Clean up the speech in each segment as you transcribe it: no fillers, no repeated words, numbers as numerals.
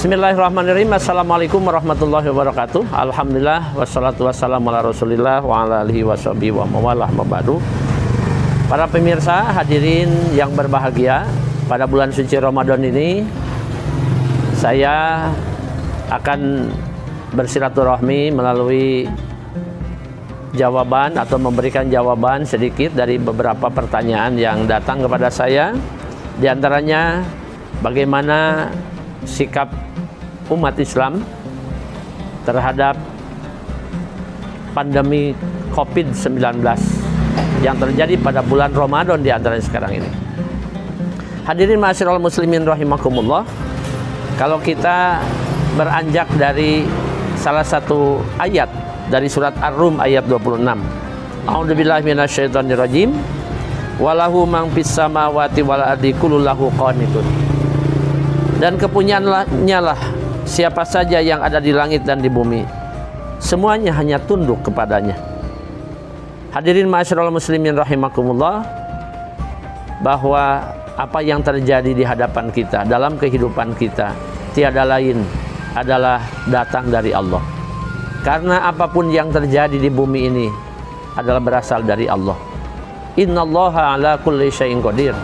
Bismillahirrahmanirrahim. Assalamualaikum warahmatullahi wabarakatuh. Alhamdulillah wassalatu wassalamu ala Rasulillah wa ala alihi washabihi wa mawalah mabadu. Para pemirsa hadirin yang berbahagia, pada bulan suci Ramadan ini saya akan bersilaturahmi melalui jawaban atau memberikan jawaban sedikit dari beberapa pertanyaan yang datang kepada saya. Di antaranya, bagaimana sikap umat Islam terhadap pandemi COVID-19 yang terjadi pada bulan Ramadan di antaranya sekarang ini. Hadirin ma'asyiral muslimin rahimakumullah, kalau kita beranjak dari salah satu ayat dari surat Ar-Rum ayat 26. A'udzubillahi minasyaitonirrajim. Walahu man fis samawati wal ardi kullu lahu qanitun. Dan kepunyaannya lah siapa saja yang ada di langit dan di bumi, semuanya hanya tunduk kepadanya. Hadirin ma'asyiral muslimin rahimakumullah, bahwa apa yang terjadi di hadapan kita dalam kehidupan kita tiada lain adalah datang dari Allah. Karena apapun yang terjadi di bumi ini adalah berasal dari Allah. Innallaha ala kulli syai'in qadir.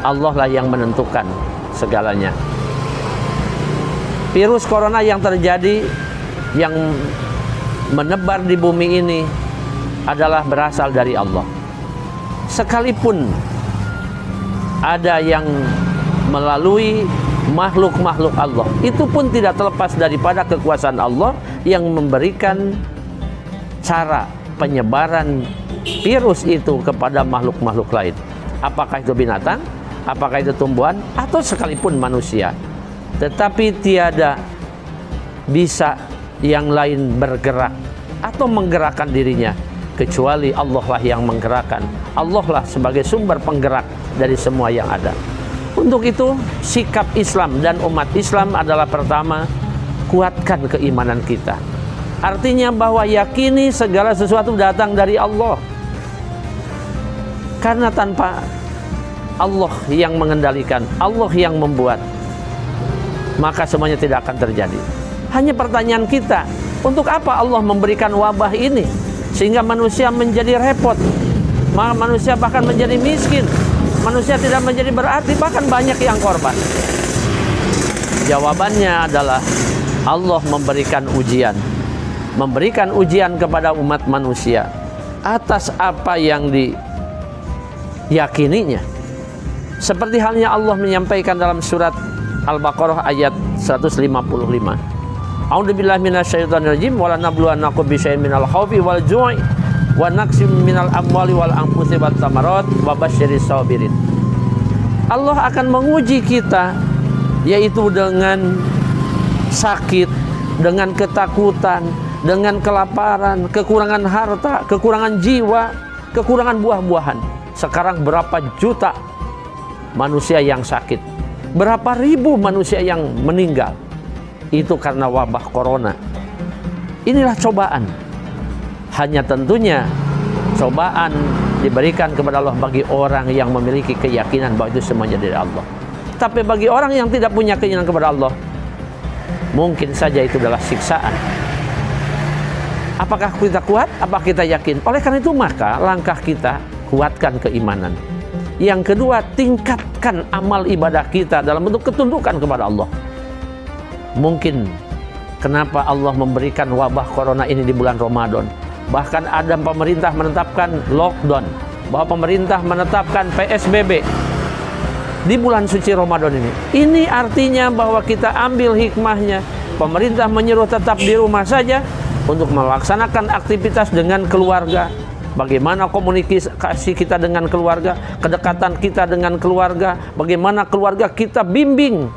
Allah lah yang menentukan segalanya. Virus corona yang terjadi, yang menebar di bumi ini adalah berasal dari Allah. Sekalipun ada yang melalui makhluk-makhluk Allah, itu pun tidak terlepas daripada kekuasaan Allah yang memberikan cara penyebaran virus itu kepada makhluk-makhluk lain. Apakah itu binatang, apakah itu tumbuhan, atau sekalipun manusia. Tetapi tiada bisa yang lain bergerak atau menggerakkan dirinya kecuali Allah lah yang menggerakkan. Allah lah sebagai sumber penggerak dari semua yang ada. Untuk itu, sikap Islam dan umat Islam adalah pertama, kuatkan keimanan kita. Artinya bahwa yakini segala sesuatu datang dari Allah. Karena tanpa Allah yang mengendalikan, Allah yang membuat, maka semuanya tidak akan terjadi. Hanya pertanyaan kita, untuk apa Allah memberikan wabah ini sehingga manusia menjadi repot, manusia bahkan menjadi miskin, manusia tidak menjadi berarti, bahkan banyak yang korban? Jawabannya adalah Allah memberikan ujian kepada umat manusia atas apa yang diyakininya. Seperti halnya Allah menyampaikan dalam surat Al-Baqarah ayat 155. A'udzubillahi minasyaitonirrajim. Wala nabluwannakum bisyai'in minal khaufi wal ju'i wa naqsim minal amwali wal anfusi wat thamarat wa basyiris sabirin. Allah akan menguji kita, yaitu dengan sakit, dengan ketakutan, dengan kelaparan, kekurangan harta, kekurangan jiwa, kekurangan buah-buahan. Sekarang berapa juta manusia yang sakit? Berapa ribu manusia yang meninggal? Itu karena wabah corona. Inilah cobaan. Hanya tentunya cobaan diberikan kepada Allah bagi orang yang memiliki keyakinan bahwa itu semuanya dari Allah. Tapi bagi orang yang tidak punya keyakinan kepada Allah, mungkin saja itu adalah siksaan. Apakah kita kuat? Apakah kita yakin? Oleh karena itu maka langkah kita, kuatkan keimanan. Yang kedua, tingkatkan amal ibadah kita dalam bentuk ketundukan kepada Allah. Mungkin kenapa Allah memberikan wabah corona ini di bulan Ramadan. Bahkan ada pemerintah menetapkan lockdown, bahwa pemerintah menetapkan PSBB di bulan suci Ramadan ini. Ini artinya bahwa kita ambil hikmahnya. Pemerintah menyuruh tetap di rumah saja untuk melaksanakan aktivitas dengan keluarga. Bagaimana komunikasi kita dengan keluarga, kedekatan kita dengan keluarga, bagaimana keluarga kita bimbing,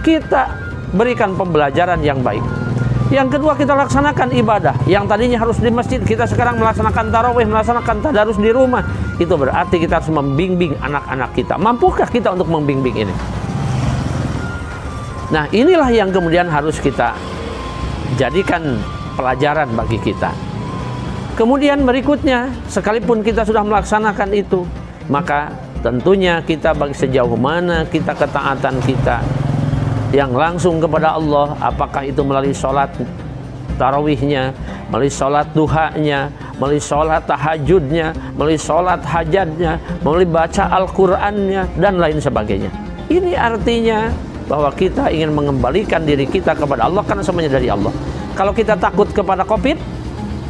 kita berikan pembelajaran yang baik. Yang kedua, kita laksanakan ibadah. Yang tadinya harus di masjid, kita sekarang melaksanakan tarawih, melaksanakan tadarus di rumah. Itu berarti kita harus membimbing anak-anak kita. Mampukah kita untuk membimbing ini? Nah, inilah yang kemudian harus kita jadikan pelajaran bagi kita. Kemudian berikutnya, sekalipun kita sudah melaksanakan itu, maka tentunya kita bagi sejauh mana kita ketaatan kita yang langsung kepada Allah, apakah itu melalui sholat tarawihnya, melalui sholat duhanya, melalui sholat tahajudnya, melalui sholat hajatnya, melalui baca Al-Qur'annya, dan lain sebagainya. Ini artinya bahwa kita ingin mengembalikan diri kita kepada Allah karena semuanya dari Allah. Kalau kita takut kepada COVID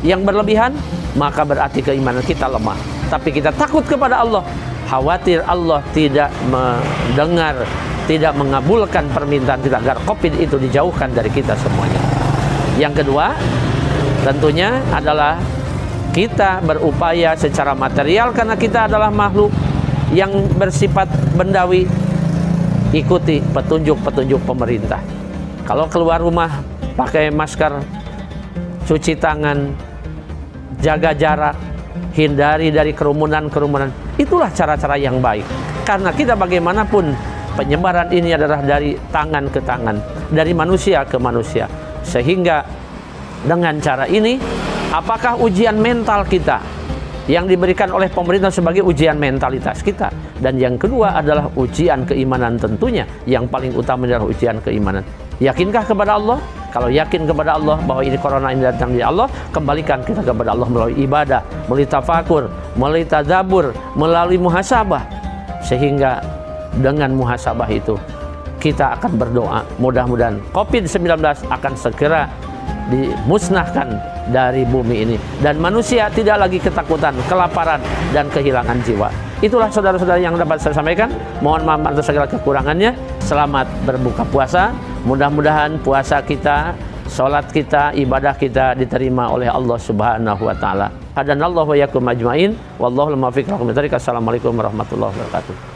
yang berlebihan, maka berarti keimanan kita lemah. Tapi kita takut kepada Allah, khawatir Allah tidak mendengar, tidak mengabulkan permintaan kita agar COVID itu dijauhkan dari kita semuanya. Yang kedua, tentunya adalah kita berupaya secara material karena kita adalah makhluk yang bersifat bendawi. Ikuti petunjuk-petunjuk pemerintah. Kalau keluar rumah, pakai masker, cuci tangan, jaga jarak, hindari dari kerumunan-kerumunan. Itulah cara-cara yang baik. Karena kita bagaimanapun penyebaran ini adalah dari tangan ke tangan, dari manusia ke manusia. Sehingga dengan cara ini, apakah ujian mental kita yang diberikan oleh pemerintah sebagai ujian mentalitas kita, dan yang kedua adalah ujian keimanan tentunya. Yang paling utama adalah ujian keimanan. Yakinkah kepada Allah? Kalau yakin kepada Allah bahwa ini corona ini datang dari Allah, kembalikan kita kepada Allah melalui ibadah, melalui tafakur, melalui tadabbur, melalui muhasabah. Sehingga dengan muhasabah itu kita akan berdoa, mudah-mudahan COVID-19 akan segera dimusnahkan dari bumi ini, dan manusia tidak lagi ketakutan, kelaparan, dan kehilangan jiwa. Itulah saudara-saudara yang dapat saya sampaikan. Mohon maaf atas segala kekurangannya. Selamat berbuka puasa. Mudah-mudahan puasa kita, sholat kita, ibadah kita diterima oleh Allah Subhanahu wa taala. Hadanallahu wa yakum ajmain. Wallahul muwaffiq. Assalamualaikum warahmatullahi wabarakatuh.